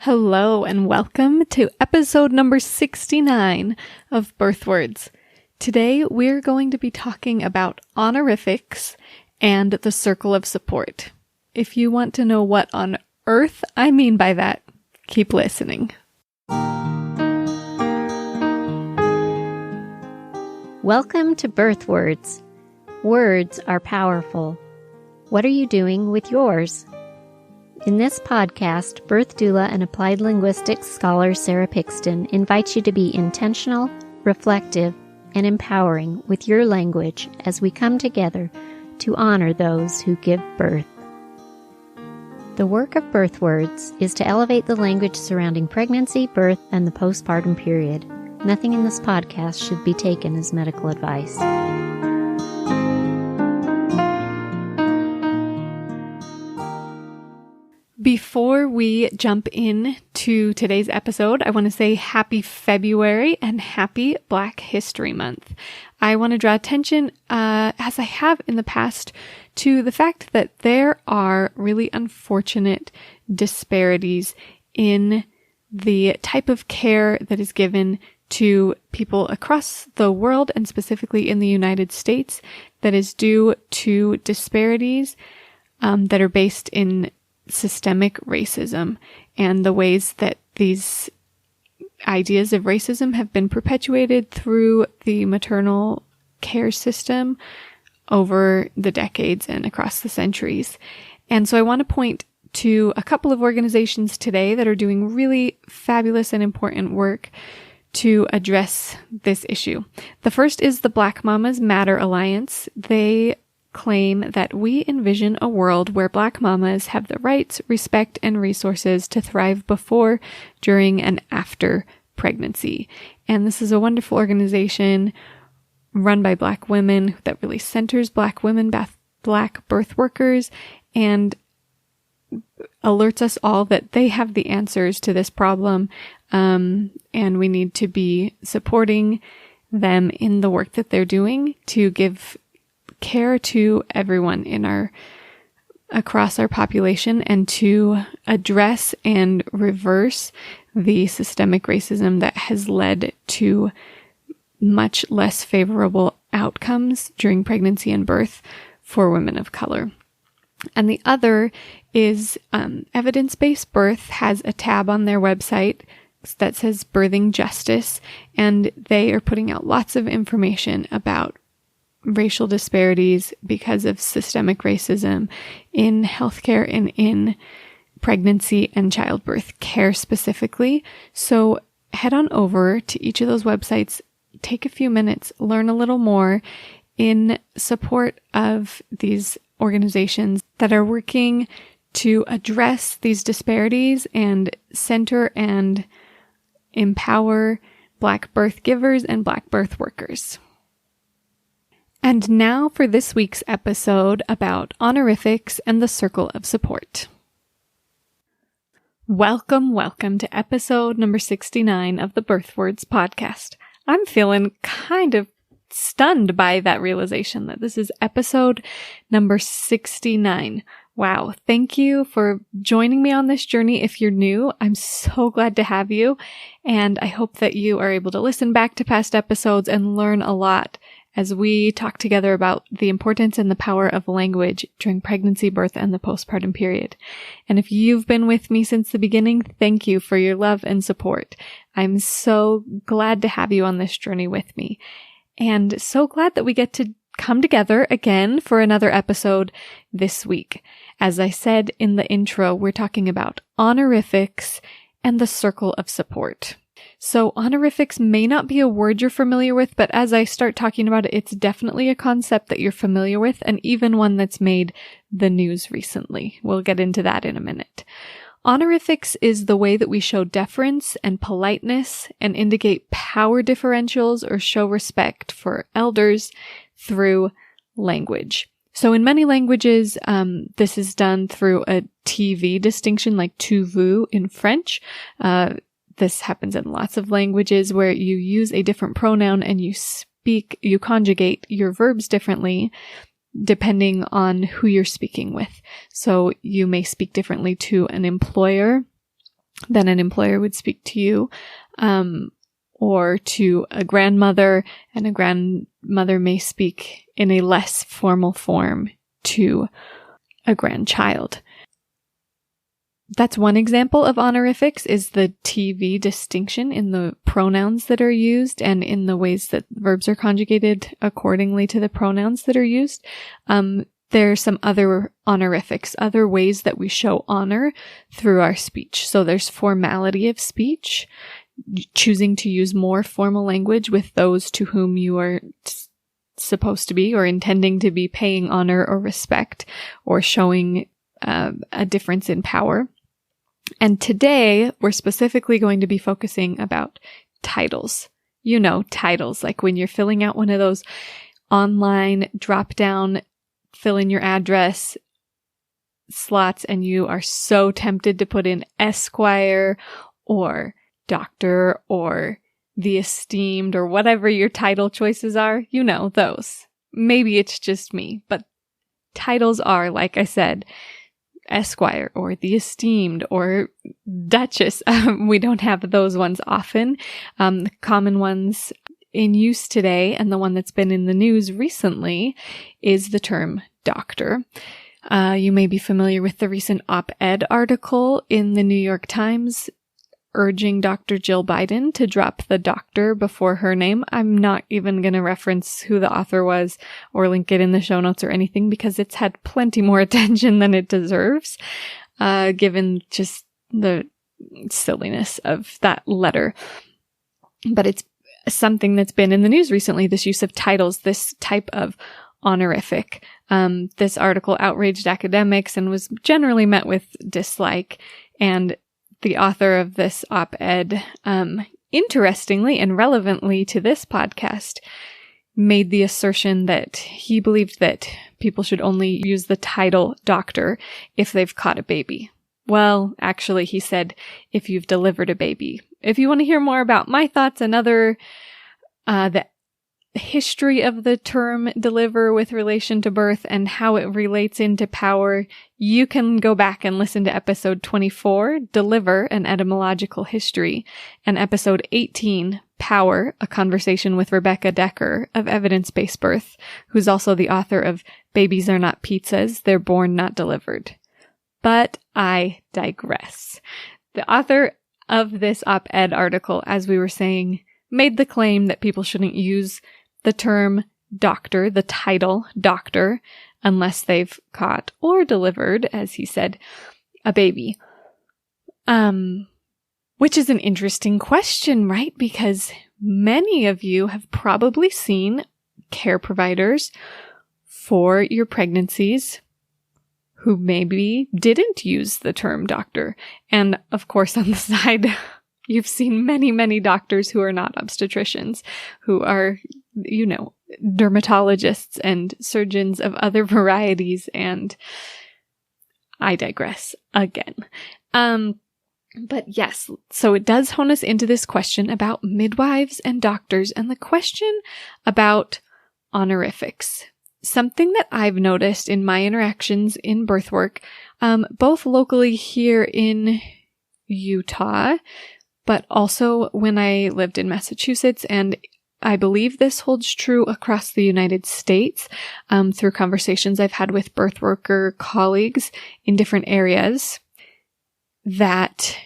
Hello and welcome to episode number 69 of Birth Words. Today we're going to be talking about honorifics and the circle of support. If you want to know what on earth I mean by that, keep listening. Welcome to Birth Words. Words are powerful. What are you doing with yours? In this podcast, birth doula and applied linguistics scholar Sara invites you to be intentional, reflective, and empowering with your language as we come together to honor those who give birth. The work of Birth Words is to elevate the language surrounding pregnancy, birth, and the postpartum period. Nothing in this podcast should be taken as medical advice. Before we jump in to today's episode, I want to say happy February and happy Black History Month. I want to draw attention, as I have in the past, to the fact that there are really unfortunate disparities in the type of care that is given to people across the world and specifically in the United States that is due to disparities that are based in systemic racism and the ways that these ideas of racism have been perpetuated through the maternal care system over the decades and across the centuries. And so I want to point to a couple of organizations today that are doing really fabulous and important work to address this issue. The first is the Black Mamas Matter Alliance. They claim that we envision a world where Black mamas have the rights, respect, and resources to thrive before, during, and after pregnancy. And this is a wonderful organization run by Black women that really centers Black women, Black birth workers, and alerts us all that they have the answers to this problem, and we need to be supporting them in the work that they're doing to give care to everyone across our population and to address and reverse the systemic racism that has led to much less favorable outcomes during pregnancy and birth for women of color. And the other is Evidence-Based Birth has a tab on their website that says Birthing Justice, and they are putting out lots of information about racial disparities because of systemic racism in healthcare and in pregnancy and childbirth care specifically. So head on over to each of those websites, take a few minutes, learn a little more in support of these organizations that are working to address these disparities and center and empower Black birth givers and Black birth workers. And now for this week's episode about honorifics and the circle of support. Welcome to episode number 69 of the Birth Words podcast. I'm feeling kind of stunned by that realization that this is episode number 69. Wow. Thank you for joining me on this journey. If you're new, I'm so glad to have you. And I hope that you are able to listen back to past episodes and learn a lot as we talk together about the importance and the power of language during pregnancy, birth, and the postpartum period. And if you've been with me since the beginning, thank you for your love and support. I'm so glad to have you on this journey with me. And so glad that we get to come together again for another episode this week. As I said in the intro, we're talking about honorifics and the circle of support. So honorifics may not be a word you're familiar with, but as I start talking about it, it's definitely a concept that you're familiar with, and even one that's made the news recently. We'll get into that in a minute. Honorifics is the way that we show deference and politeness and indicate power differentials or show respect for elders through language. So in many languages, this is done through a TV distinction like tu veux in French. This happens in lots of languages where you use a different pronoun and you conjugate your verbs differently depending on who you're speaking with. So you may speak differently to an employer then an employer would speak to you, or to a grandmother, and a grandmother may speak in a less formal form to a grandchild. That's one example of honorifics, is the TV distinction in the pronouns that are used and in the ways that verbs are conjugated accordingly to the pronouns that are used. There are some other honorifics, other ways that we show honor through our speech. So there's formality of speech, choosing to use more formal language with those to whom you are supposed to be or intending to be paying honor or respect, or showing a difference in power. And today we're specifically going to be focusing about titles. You know, titles, like when you're filling out one of those online drop-down fill in your address slots and you are so tempted to put in Esquire or Doctor or the Esteemed or whatever your title choices are. You know, those. Maybe it's just me, but titles are, like I said, Esquire or the Esteemed or Duchess. We don't have those ones often. The common ones in use today, and the one that's been in the news recently, is the term doctor. You may be familiar with the recent op-ed article in the New York Times urging Dr. Jill Biden to drop the doctor before her name. I'm not even going to reference who the author was or link it in the show notes or anything, because it's had plenty more attention than it deserves, given just the silliness of that letter. But it's something that's been in the news recently, this use of titles, this type of honorific. This article outraged academics and was generally met with dislike. And the author of this op-ed, interestingly and relevantly to this podcast, made the assertion that he believed that people should only use the title doctor if they've caught a baby. Well, actually, he said, if you've delivered a baby. If you want to hear more about my thoughts and the history of the term deliver with relation to birth and how it relates into power, you can go back and listen to episode 24, Deliver, an Etymological History, and episode 18, Power, a conversation with Rebecca Decker of Evidence-Based Birth, who's also the author of Babies Are Not Pizzas, They're Born Not Delivered. But I digress. The author of this op-ed article, as we were saying, made the claim that people shouldn't use the term doctor, the title doctor, unless they've caught or delivered, as he said, a baby. Which is an interesting question, right? Because many of you have probably seen care providers for your pregnancies who maybe didn't use the term doctor. And of course, on the side, you've seen many, many doctors who are not obstetricians, who are, you know, dermatologists and surgeons of other varieties, and I digress again. But yes, so it does hone us into this question about midwives and doctors and the question about honorifics. Something that I've noticed in my interactions in birth work, both locally here in Utah, but also when I lived in Massachusetts, and I believe this holds true across the United States, through conversations I've had with birth worker colleagues in different areas, that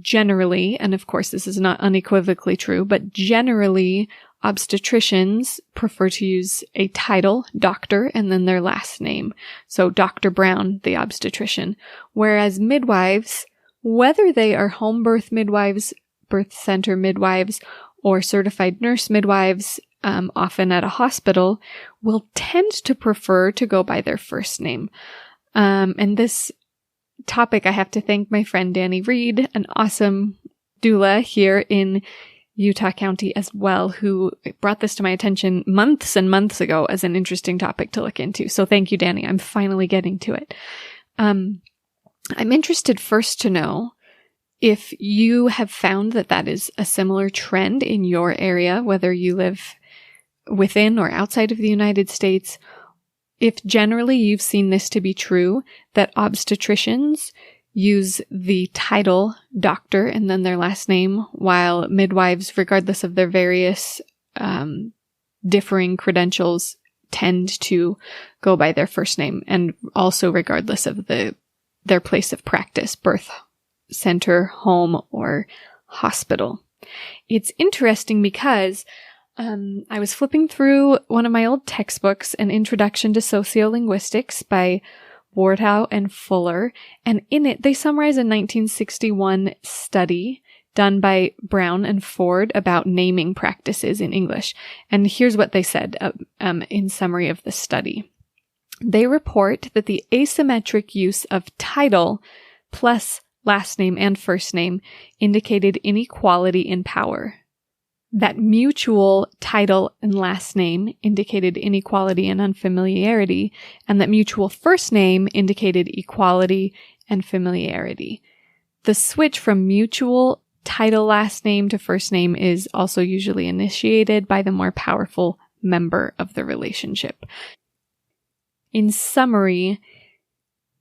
generally, and of course this is not unequivocally true, but generally obstetricians prefer to use a title, doctor, and then their last name. So Dr. Brown, the obstetrician. Whereas midwives, whether they are home birth midwives, birth center midwives, or certified nurse midwives, often at a hospital, will tend to prefer to go by their first name. And this topic, I have to thank my friend Danny Reed, an awesome doula here in Utah County as well, who brought this to my attention months and months ago as an interesting topic to look into. So thank you, Danny. I'm finally getting to it. I'm interested first to know if you have found that that is a similar trend in your area, whether you live within or outside of the United States, if generally you've seen this to be true, that obstetricians use the title doctor and then their last name, while midwives, regardless of their various differing credentials, tend to go by their first name, and also regardless of their place of practice, birth center, home, or hospital. It's interesting because I was flipping through one of my old textbooks, An Introduction to Sociolinguistics by Wardhaugh and Fuller, and in it they summarize a 1961 study done by Brown and Ford about naming practices in English. And here's what they said in summary of the study. They report that the asymmetric use of title plus last name and first name indicated inequality in power. That mutual title and last name indicated inequality and unfamiliarity, and that mutual first name indicated equality and familiarity. The switch from mutual title last name to first name is also usually initiated by the more powerful member of the relationship. In summary,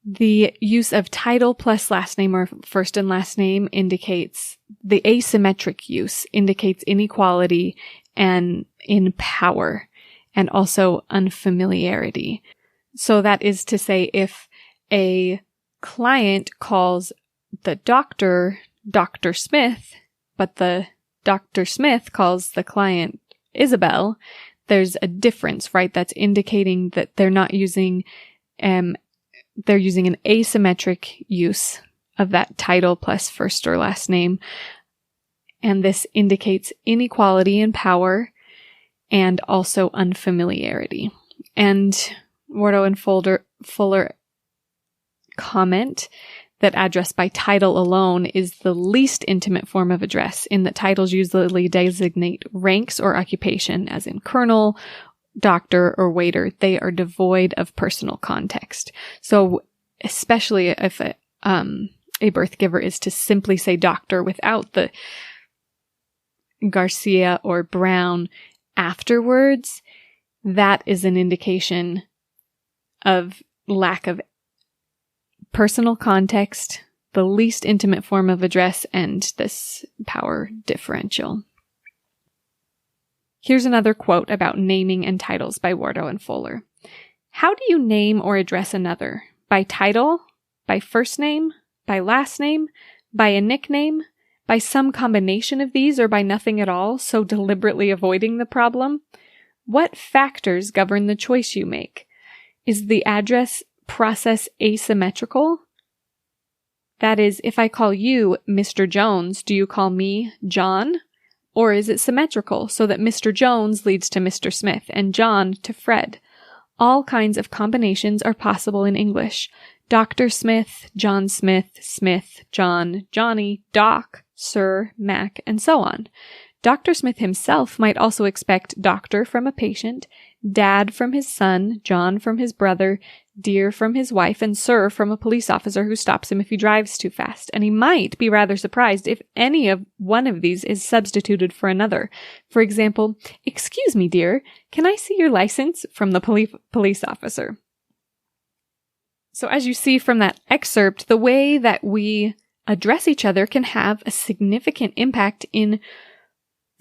the use of title plus last name or first and last name indicates the asymmetric use indicates inequality and in power and also unfamiliarity. So that is to say, if a client calls the doctor Dr. Smith, but the Dr. Smith calls the client Isabel, there's a difference, right? That's indicating that they're not using they're using an asymmetric use of that title plus first or last name. And this indicates inequality in power and also unfamiliarity. And Wardhaugh and Fuller comment that address by title alone is the least intimate form of address, in that titles usually designate ranks or occupation, as in colonel, doctor, or waiter. They are devoid of personal context. So especially if a birth giver is to simply say doctor without the Garcia or Brown afterwards, that is an indication of lack of personal context, the least intimate form of address, and this power differential. Here's another quote about naming and titles by Wardhaugh and Fuller. How do you name or address another? By title? By first name? By last name? By a nickname? By some combination of these, or by nothing at all, so deliberately avoiding the problem? What factors govern the choice you make? Is the address process asymmetrical? That is, if I call you Mr. Jones, do you call me John? Or is it symmetrical, so that Mr. Jones leads to Mr. Smith and John to Fred? All kinds of combinations are possible in English. Dr. Smith, John Smith, Smith, John, Johnny, Doc, Sir, Mac, and so on. Dr. Smith himself might also expect doctor from a patient, dad from his son, John from his brother, dear from his wife, and sir from a police officer who stops him if he drives too fast. And he might be rather surprised if any of one of these is substituted for another. For example, excuse me, dear, can I see your license? From the police officer. So as you see from that excerpt, the way that we address each other can have a significant impact in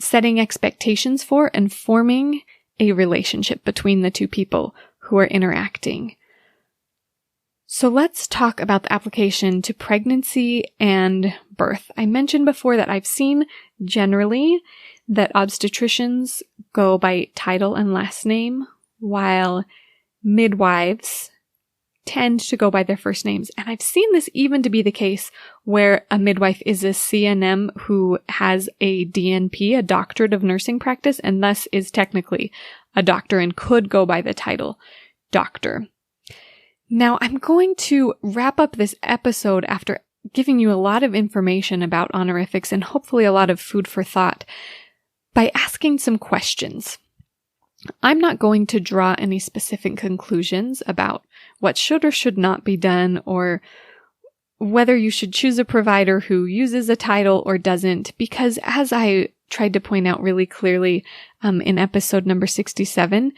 setting expectations for and forming a relationship between the two people who are interacting. So let's talk about the application to pregnancy and birth. I mentioned before that I've seen generally that obstetricians go by title and last name, while midwives tend to go by their first names. And I've seen this even to be the case where a midwife is a CNM who has a DNP, a doctorate of nursing practice, and thus is technically a doctor and could go by the title doctor. Now, I'm going to wrap up this episode after giving you a lot of information about honorifics and hopefully a lot of food for thought by asking some questions. I'm not going to draw any specific conclusions about what should or should not be done, or whether you should choose a provider who uses a title or doesn't, because as I tried to point out really clearly in episode number 67,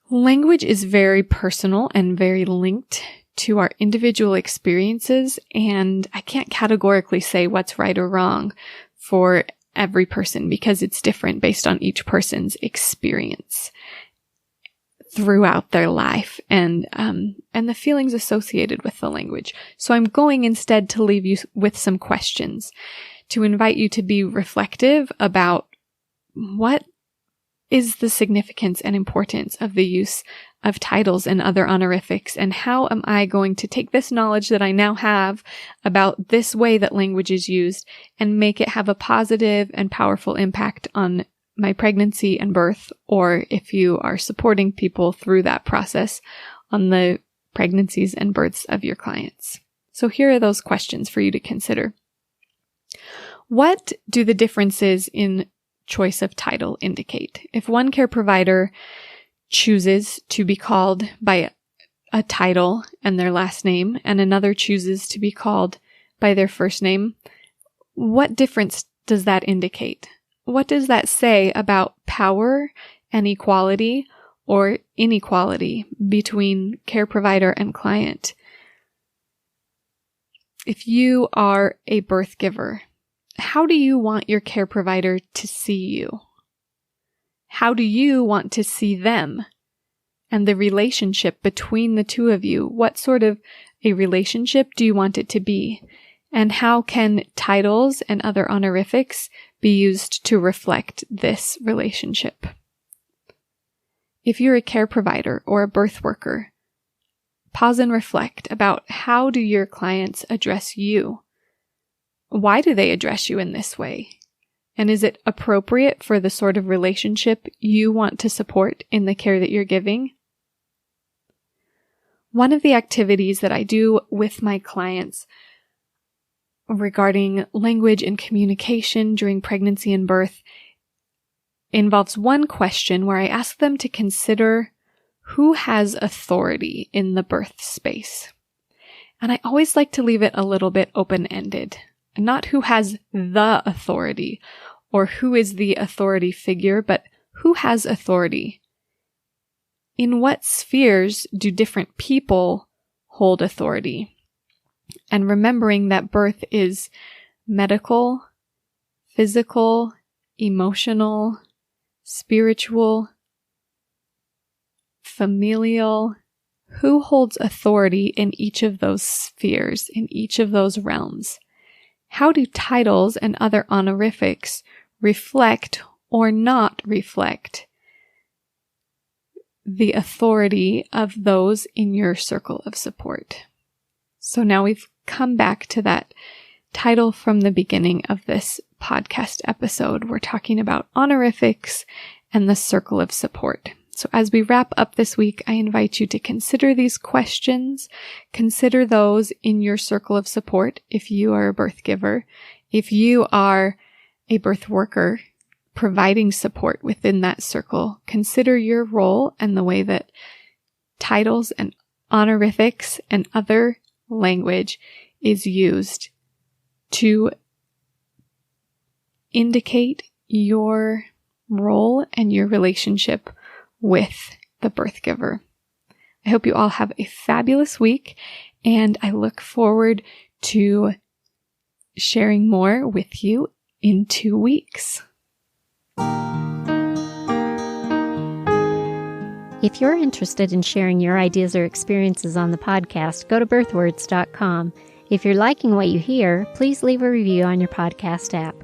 language is very personal and very linked to our individual experiences, and I can't categorically say what's right or wrong for every person because it's different based on each person's experience throughout their life and the feelings associated with the language. So I'm going instead to leave you with some questions to invite you to be reflective about what is the significance and importance of the use of titles and other honorifics, and how am I going to take this knowledge that I now have about this way that language is used and make it have a positive and powerful impact on my pregnancy and birth, or if you are supporting people through that process, on the pregnancies and births of your clients. So here are those questions for you to consider. What do the differences in choice of title indicate? If one care provider chooses to be called by a title and their last name, and another chooses to be called by their first name, what difference does that indicate? What does that say about power and equality or inequality between care provider and client? If you are a birth giver, how do you want your care provider to see you? How do you want to see them? And the relationship between the two of you, what sort of a relationship do you want it to be? And how can titles and other honorifics be used to reflect this relationship? If you're a care provider or a birth worker, pause and reflect about how do your clients address you? Why do they address you in this way? And is it appropriate for the sort of relationship you want to support in the care that you're giving? One of the activities that I do with my clients regarding language and communication during pregnancy and birth involves one question where I ask them to consider who has authority in the birth space. And I always like to leave it a little bit open-ended. Not who has the authority or who is the authority figure, but who has authority. In what spheres do different people hold authority? And remembering that birth is medical, physical, emotional, spiritual, familial. Who holds authority in each of those spheres, in each of those realms? How do titles and other honorifics reflect or not reflect the authority of those in your circle of support? So now we've come back to that title from the beginning of this podcast episode. We're talking about honorifics and the circle of support. So as we wrap up this week, I invite you to consider these questions. Consider those in your circle of support if you are a birth giver. If you are a birth worker providing support within that circle, consider your role and the way that titles and honorifics and other language is used to indicate your role and your relationship with the birth giver. I hope you all have a fabulous week, and I look forward to sharing more with you in 2 weeks. If you're interested in sharing your ideas or experiences on the podcast, go to birthwords.com. If you're liking what you hear, please leave a review on your podcast app.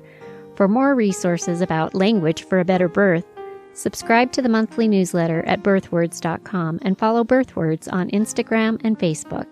For more resources about language for a better birth, subscribe to the monthly newsletter at birthwords.com and follow Birthwords on Instagram and Facebook.